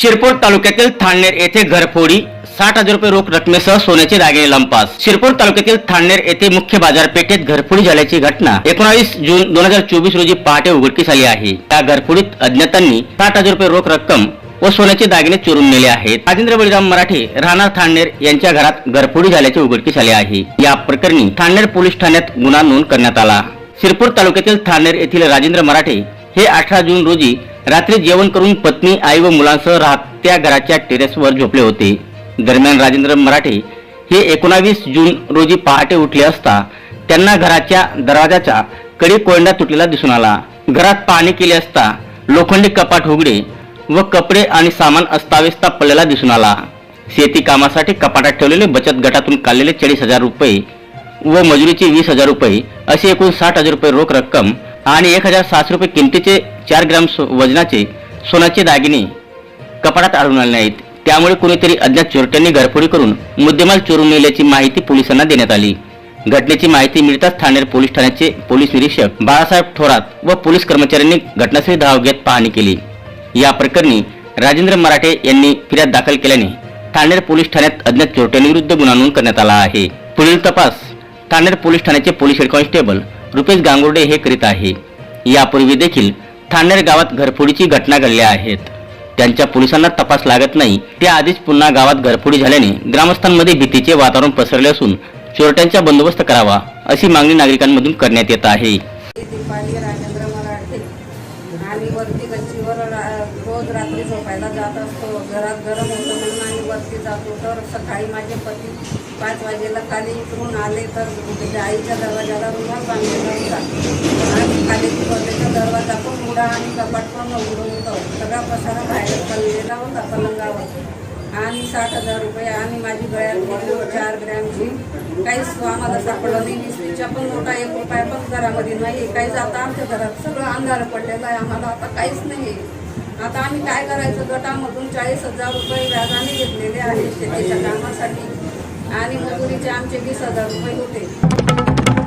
शिरपूर तालुक्यातील थाळनेर येथे घरफोडी 60,000 रुपये रोख रकमेसह सोन्याचे दागिने लंपास। शिरपूर तालुक्यातील थाळनेर येथे मुख्य बाजारपेठेत घरफोडी झाल्याची घटना 19 जून 2024 रोजी पहाटे उघडकीस आली आहे। या घरफोडीत अज्ञातांनी 60,000 रुपये रोख रक्कम व सोन्याचे दागिने चोरून नेले आहेत। राजेंद्र बळीराम मराठे राहणार थाळनेर यांच्या घरात घरफोडी झाल्याचे उघडकीस आले आहे। या प्रकरणी थाळनेर पोलीस ठाण्यात गुन्हा नोंद करण्यात आला। शिरपूर तालुक्यातील थाळनेर येथील राजेंद्र मराठे हे 18 जून रोजी रात्री जेवण करून पत्नी, आई व मुलांसह राहत्या घराच्या टेरेसवर झोपले होते। दरम्यान राजेंद्र मराठे हे 19 जून रोजी पहाटे उठले असता त्यांना घराच्या दरवाजाचा कडी कोयंडा तुटलेला दिसून आला। घरात पाहणी केली असता लोखंडी कपाट उघडे व कपडे आणि सामान अस्ताव्यस्त पडलेला दिसून आला। शेती कामासाठी कपाटात ठेवलेले बचत गटातून काढलेले 40,000 रुपये व मजुरीचे 20,000 रुपये असे एकूण 60,000 रुपये रोख रक्कम आणि 1,600 रुपये किमतीचे 4 ग्रॅम वजनाचे सोन्याचे दागिने कपाटात आढळून आले नाहीत। त्यामुळे कोणीतरी अज्ञात चोरट्यांनी घरफोडी करून मुद्देमाल चोरून नेल्याची माहिती पोलिसांना देण्यात आली। घटनेची माहिती मिळताच थाळनेर पोलीस ठाण्याचे पोलीस निरीक्षक बाळासाहेब थोरात व पोलीस कर्मचाऱ्यांनी घटनास्थळी धाव घेत पाहणी केली। या प्रकरणी राजेंद्र मराठे यांनी फिर्याद दाखल केल्याने थाळनेर पोलीस ठाण्यात अज्ञात चोरट्यांविरुद्ध गुन्हा नोंद करण्यात आला आहे। पुढील तपास थाळनेर पोलीस ठाण्याचे police head constable Rupesh Gangurde हे करीत आहे। यापूर्वी देखील थाळनेर गावात घरफोडीची घटना घडल्या आहेत। त्यांच्या पोलिसांना तपास लागत नाही त्याआधीच पुन्हा गावात घरफोडी झाल्याने ग्रामस्थांमध्ये भीतीचे वातावरण पसरले असून चोरट्यांचा बंदोबस्त करावा अशी मागणी नागरिकांमधून करण्यात येत आहे। राजेंद्र मराठे आणि वरती गच्चीवर रोज रात्री झोपायला जात असतो। घरात गरम होतं म्हणून आम्ही वरती जातो तर सकाळी माझे पती 5 वाजेला खाली उतरून आले तर आईच्या दरवाजाला रुमाल बांधलेला होता आणि खाली वरतीचा दरवाजा पण उघडा आणि कपाट पण उघडून होतं। सगळा पसारा बाहेर पडलेला होता पलंगावर आणि 60,000 रुपये आणि माझी गळ्यातली 4 ग्रॅमची काहीच आम्हाला सापडलं नाही। 20च्या पण नोटा 1 रुपया पण घरामध्ये नाही। काहीच आता आमच्या घरात सगळं अंधार पडलेलं आहे। आम्हाला आता काहीच नाही। आता आम्ही काय करायचं? गटामधून 40,000 रुपये व्याजाने घेतलेले आहे शेतीच्या कामासाठी आणि मजुरीचे आमचे 20,000 रुपये होते।